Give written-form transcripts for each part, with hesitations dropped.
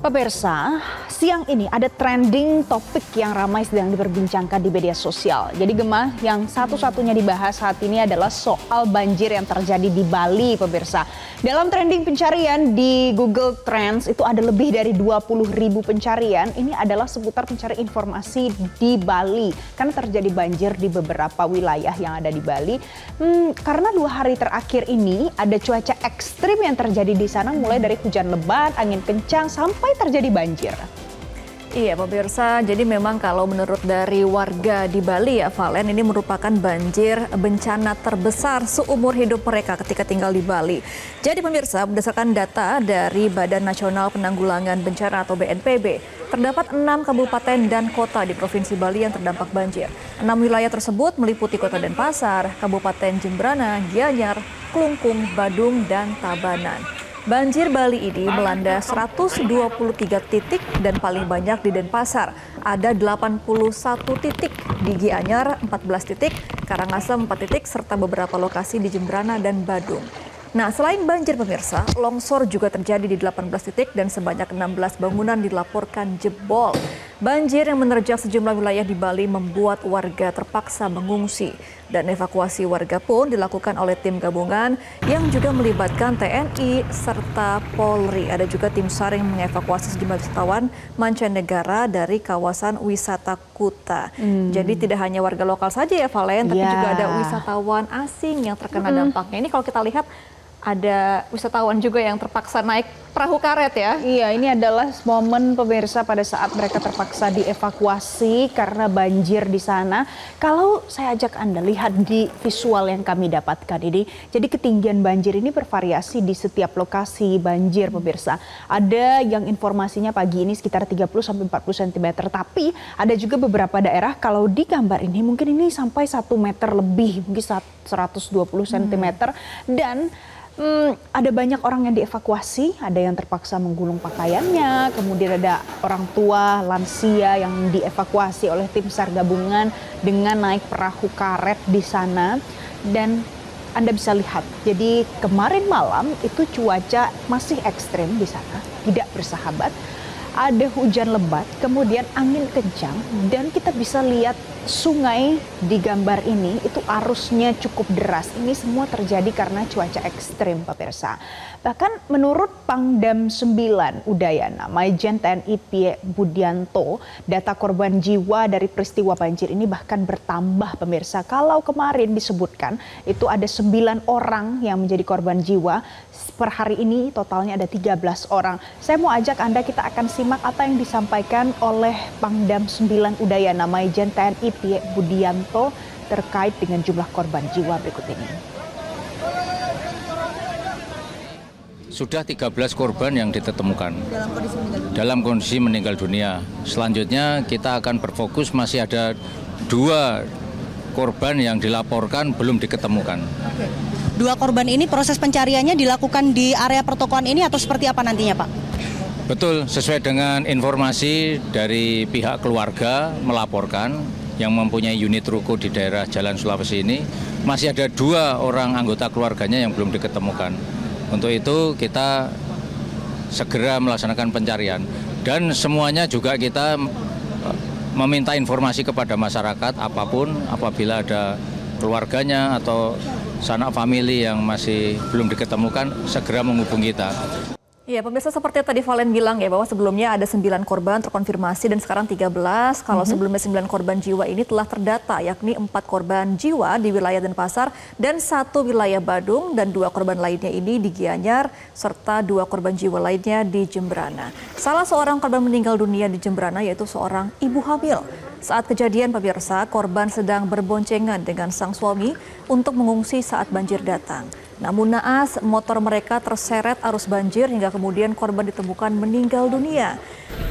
Pemirsa, siang ini ada trending topik yang ramai sedang diperbincangkan di media sosial. Jadi Gemah, yang satu-satunya dibahas saat ini adalah soal banjir yang terjadi di Bali, pemirsa. Dalam trending pencarian di Google Trends itu ada lebih dari 20.000 pencarian. Ini adalah seputar pencari informasi di Bali. Karena terjadi banjir di beberapa wilayah yang ada di Bali. Karena 2 hari terakhir ini ada cuaca ekstrim yang terjadi di sana, mulai dari hujan lebat, angin kencang, sampai terjadi banjir. Iya pemirsa, jadi memang kalau menurut dari warga di Bali ya Valen, ini merupakan banjir bencana terbesar seumur hidup mereka ketika tinggal di Bali. Jadi pemirsa, berdasarkan data dari Badan Nasional Penanggulangan Bencana atau BNPB, terdapat 6 kabupaten dan kota di Provinsi Bali yang terdampak banjir. 6 wilayah tersebut meliputi Kota Denpasar, Kabupaten Jembrana, Gianyar, Klungkung, Badung, dan Tabanan. Banjir Bali ini melanda 123 titik dan paling banyak di Denpasar. Ada 81 titik, di Gianyar 14 titik, Karangasem 4 titik, serta beberapa lokasi di Jembrana dan Badung. Nah, selain banjir pemirsa, longsor juga terjadi di 18 titik dan sebanyak 16 bangunan dilaporkan jebol. Banjir yang menerjang sejumlah wilayah di Bali membuat warga terpaksa mengungsi. Dan evakuasi warga pun dilakukan oleh tim gabungan yang juga melibatkan TNI serta Polri. Ada juga tim SAR yang mengevakuasi sejumlah wisatawan mancanegara dari kawasan wisata Kuta. Jadi tidak hanya warga lokal saja ya Valen, tapi juga ada wisatawan asing yang terkena dampaknya. Ini kalau kita lihat ada wisatawan juga yang terpaksa naik perahu karet ya. Iya, ini adalah momen pemirsa pada saat mereka terpaksa dievakuasi karena banjir di sana. Kalau saya ajak Anda lihat di visual yang kami dapatkan ini, jadi ketinggian banjir ini bervariasi di setiap lokasi banjir pemirsa. Ada yang informasinya pagi ini sekitar 30-40 cm, tapi ada juga beberapa daerah kalau di gambar ini mungkin ini sampai 1 meter lebih, mungkin 120 cm dan ada banyak orang yang dievakuasi, ada yang terpaksa menggulung pakaiannya, kemudian ada orang tua, lansia yang dievakuasi oleh tim SAR gabungan dengan naik perahu karet di sana. Dan Anda bisa lihat, jadi kemarin malam itu cuaca masih ekstrim di sana, tidak bersahabat. Ada hujan lebat, kemudian angin kencang, dan kita bisa lihat sungai di gambar ini itu arusnya cukup deras. Ini semua terjadi karena cuaca ekstrim pemirsa. Bahkan menurut Pangdam 9 Udayana, Majen TNI Pie Budianto, data korban jiwa dari peristiwa banjir ini bahkan bertambah pemirsa. Kalau kemarin disebutkan itu ada 9 orang yang menjadi korban jiwa, per hari ini totalnya ada 13 orang. Saya mau ajak Anda, kita akan simak apa yang disampaikan oleh Pangdam 9 Udayana, Majen TNI Pie Budianto terkait dengan jumlah korban jiwa berikut ini. Sudah 13 korban yang ditemukan dalam kondisi meninggal dunia. Selanjutnya kita akan berfokus masih ada 2 korban yang dilaporkan belum diketemukan. 2 korban ini proses pencariannya dilakukan di area pertokoan ini atau seperti apa nantinya Pak? Betul, sesuai dengan informasi dari pihak keluarga melaporkan yang mempunyai unit ruko di daerah Jalan Sulawesi ini, masih ada 2 orang anggota keluarganya yang belum diketemukan. Untuk itu kita segera melaksanakan pencarian dan semuanya juga kita meminta informasi kepada masyarakat apapun apabila ada keluarganya atau sanak famili yang masih belum diketemukan segera menghubungi kita. Iya pemirsa, seperti tadi Valen bilang ya bahwa sebelumnya ada 9 korban terkonfirmasi dan sekarang 13. Kalau sebelumnya 9 korban jiwa ini telah terdata, yakni 4 korban jiwa di wilayah Denpasar dan 1 wilayah Badung, dan 2 korban lainnya ini di Gianyar serta 2 korban jiwa lainnya di Jembrana. Salah seorang korban meninggal dunia di Jembrana yaitu seorang ibu hamil. Saat kejadian pemirsa, korban sedang berboncengan dengan sang suami untuk mengungsi saat banjir datang. Namun naas, motor mereka terseret arus banjir hingga kemudian korban ditemukan meninggal dunia.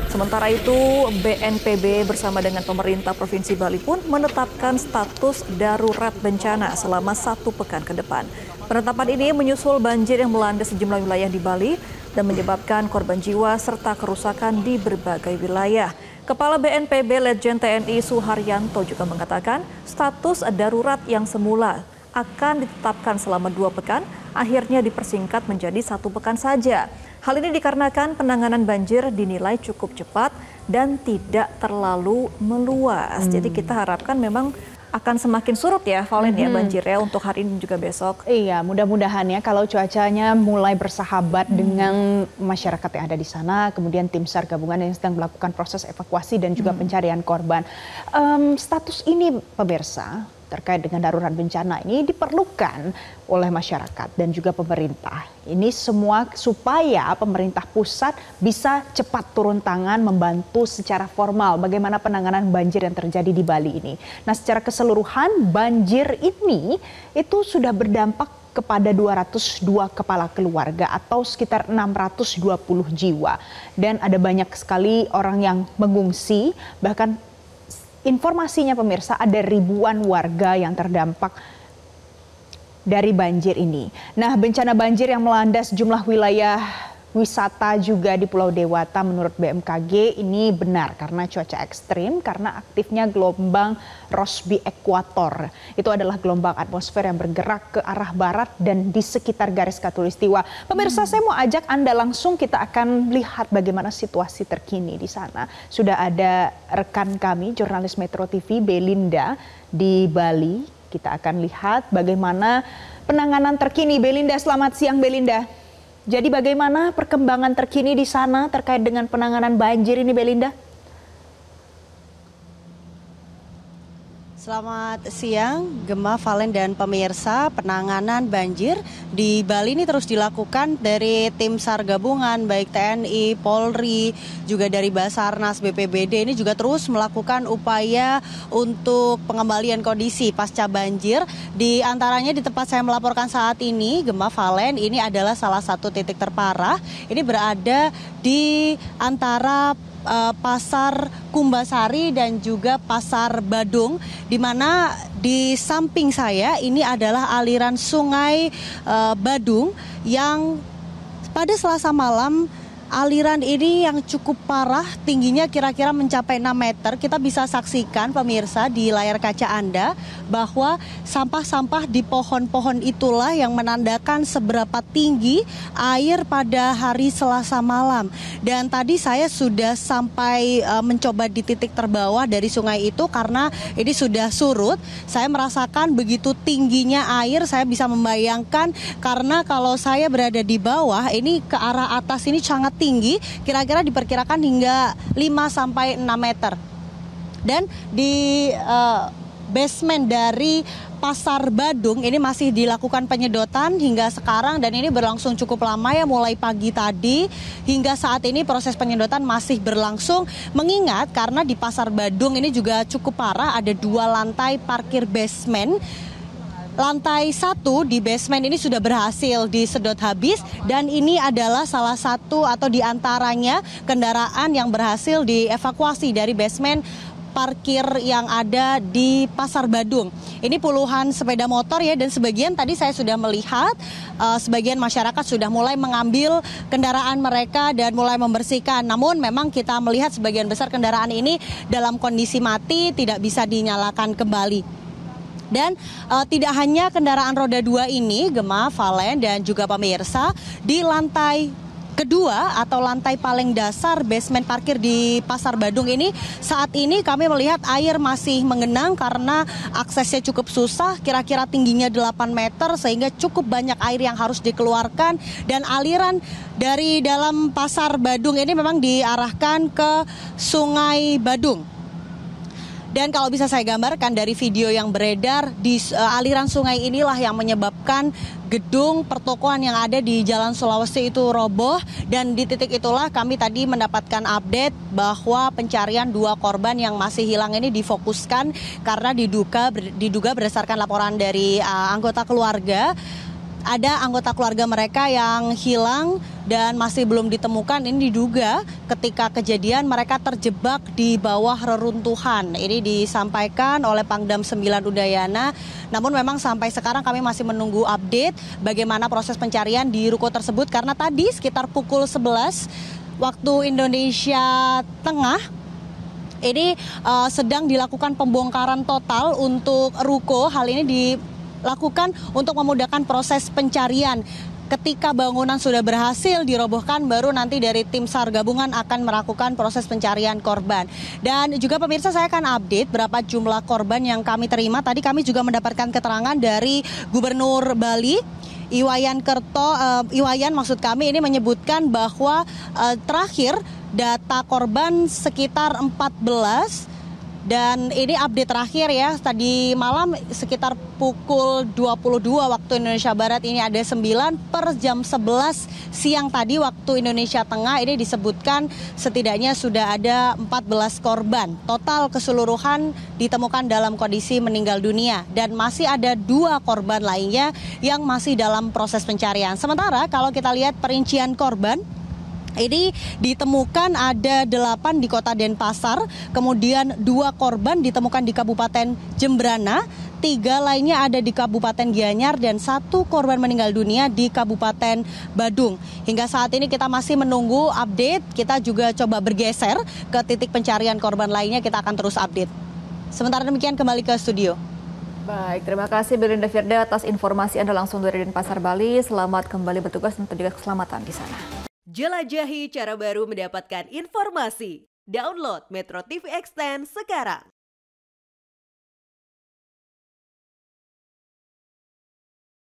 Sementara itu, BNPB bersama dengan pemerintah Provinsi Bali pun menetapkan status darurat bencana selama 1 pekan ke depan. Penetapan ini menyusul banjir yang melanda sejumlah wilayah di Bali dan menyebabkan korban jiwa serta kerusakan di berbagai wilayah. Kepala BNPB Letjen TNI Suharyanto juga mengatakan status darurat yang semula akan ditetapkan selama 2 pekan, akhirnya dipersingkat menjadi 1 pekan saja. Hal ini dikarenakan penanganan banjir dinilai cukup cepat dan tidak terlalu meluas. Jadi kita harapkan memang akan semakin surut ya Valen ya banjirnya untuk hari ini juga besok. Iya, mudah-mudahan ya kalau cuacanya mulai bersahabat dengan masyarakat yang ada di sana, kemudian tim SAR gabungan yang sedang melakukan proses evakuasi dan juga pencarian korban. Status ini pemirsa terkait dengan darurat bencana ini diperlukan oleh masyarakat dan juga pemerintah. Ini semua supaya pemerintah pusat bisa cepat turun tangan membantu secara formal bagaimana penanganan banjir yang terjadi di Bali ini. Nah, secara keseluruhan banjir ini itu sudah berdampak kepada 202 kepala keluarga atau sekitar 620 jiwa. Dan ada banyak sekali orang yang mengungsi, bahkan informasinya pemirsa ada ribuan warga yang terdampak dari banjir ini. Nah, bencana banjir yang melanda sejumlah wilayah wisata juga di Pulau Dewata menurut BMKG ini benar karena cuaca ekstrim, karena aktifnya gelombang Rossby ekuator. Itu adalah gelombang atmosfer yang bergerak ke arah barat dan di sekitar garis khatulistiwa. Pemirsa, saya mau ajak Anda langsung, kita akan lihat bagaimana situasi terkini di sana. Sudah ada rekan kami, jurnalis Metro TV Belinda di Bali. Kita akan lihat bagaimana penanganan terkini. Belinda, selamat siang Belinda. Jadi bagaimana perkembangan terkini di sana terkait dengan penanganan banjir ini, Belinda? Selamat siang, Gemma, Valen, dan pemirsa. Penanganan banjir di Bali ini terus dilakukan dari tim SAR gabungan, baik TNI, Polri, juga dari Basarnas, BPBD. Ini juga terus melakukan upaya untuk pengembalian kondisi pasca banjir. Di antaranya di tempat saya melaporkan saat ini, Gemma, Valen, ini adalah salah satu titik terparah. Ini berada di antara Pasar Kumbasari dan juga Pasar Badung, di mana di samping saya ini adalah aliran sungai Badung yang pada Selasa malam aliran ini yang cukup parah, tingginya kira-kira mencapai 6 meter. Kita bisa saksikan pemirsa di layar kaca Anda bahwa sampah-sampah di pohon-pohon itulah yang menandakan seberapa tinggi air pada hari Selasa malam. Dan tadi saya sudah sampai mencoba di titik terbawah dari sungai itu karena ini sudah surut. Saya merasakan begitu tingginya air, saya bisa membayangkan karena kalau saya berada di bawah ini ke arah atas ini sangat tinggi, kira-kira diperkirakan hingga 5-6 meter. Dan di basement dari Pasar Badung ini masih dilakukan penyedotan hingga sekarang dan ini berlangsung cukup lama ya, mulai pagi tadi hingga saat ini proses penyedotan masih berlangsung. Mengingat karena di Pasar Badung ini juga cukup parah, ada 2 lantai parkir basement. Lantai 1 di basement ini sudah berhasil disedot habis dan ini adalah salah satu atau diantaranya kendaraan yang berhasil dievakuasi dari basement parkir yang ada di Pasar Badung. Ini puluhan sepeda motor ya, dan sebagian tadi saya sudah melihat sebagian masyarakat sudah mulai mengambil kendaraan mereka dan mulai membersihkan. Namun memang kita melihat sebagian besar kendaraan ini dalam kondisi mati, tidak bisa dinyalakan kembali. Dan tidak hanya kendaraan roda 2 ini, Gemma, Valen, dan juga pemirsa, di lantai kedua atau lantai paling dasar basement parkir di Pasar Badung ini, saat ini kami melihat air masih mengenang karena aksesnya cukup susah, kira-kira tingginya 8 meter sehingga cukup banyak air yang harus dikeluarkan dan aliran dari dalam Pasar Badung ini memang diarahkan ke Sungai Badung. Dan kalau bisa saya gambarkan dari video yang beredar, di aliran sungai inilah yang menyebabkan gedung pertokoan yang ada di Jalan Sulawesi itu roboh. Dan di titik itulah kami tadi mendapatkan update bahwa pencarian 2 korban yang masih hilang ini difokuskan karena diduga berdasarkan laporan dari anggota keluarga. Ada anggota keluarga mereka yang hilang dan masih belum ditemukan. Ini diduga ketika kejadian mereka terjebak di bawah reruntuhan. Ini disampaikan oleh Pangdam 9 Udayana. Namun memang sampai sekarang kami masih menunggu update bagaimana proses pencarian di ruko tersebut. Karena tadi sekitar pukul 11 waktu Indonesia Tengah, ini sedang dilakukan pembongkaran total untuk ruko. Hal ini dilakukan untuk memudahkan proses pencarian. ketika bangunan sudah berhasil dirobohkan, baru nanti dari tim SAR gabungan akan melakukan proses pencarian korban. Dan juga pemirsa, saya akan update berapa jumlah korban yang kami terima. Tadi kami juga mendapatkan keterangan dari Gubernur Bali, Iwayan maksud kami ini menyebutkan bahwa terakhir data korban sekitar 14. Dan ini update terakhir ya, tadi malam sekitar pukul 22 waktu Indonesia Barat ini ada 9, per jam 11 siang tadi waktu Indonesia Tengah ini disebutkan setidaknya sudah ada 14 korban. Total keseluruhan ditemukan dalam kondisi meninggal dunia dan masih ada 2 korban lainnya yang masih dalam proses pencarian. Sementara kalau kita lihat perincian korban, ini ditemukan ada 8 di kota Denpasar, kemudian 2 korban ditemukan di Kabupaten Jembrana, 3 lainnya ada di Kabupaten Gianyar, dan 1 korban meninggal dunia di Kabupaten Badung. Hingga saat ini kita masih menunggu update, kita juga coba bergeser ke titik pencarian korban lainnya, kita akan terus update. Sementara demikian kembali ke studio. Baik, terima kasih Belinda Firda atas informasi Anda langsung dari Denpasar, Bali. Selamat kembali bertugas dan juga keselamatan di sana. Jelajahi cara baru mendapatkan informasi. Download Metro TV Extend sekarang.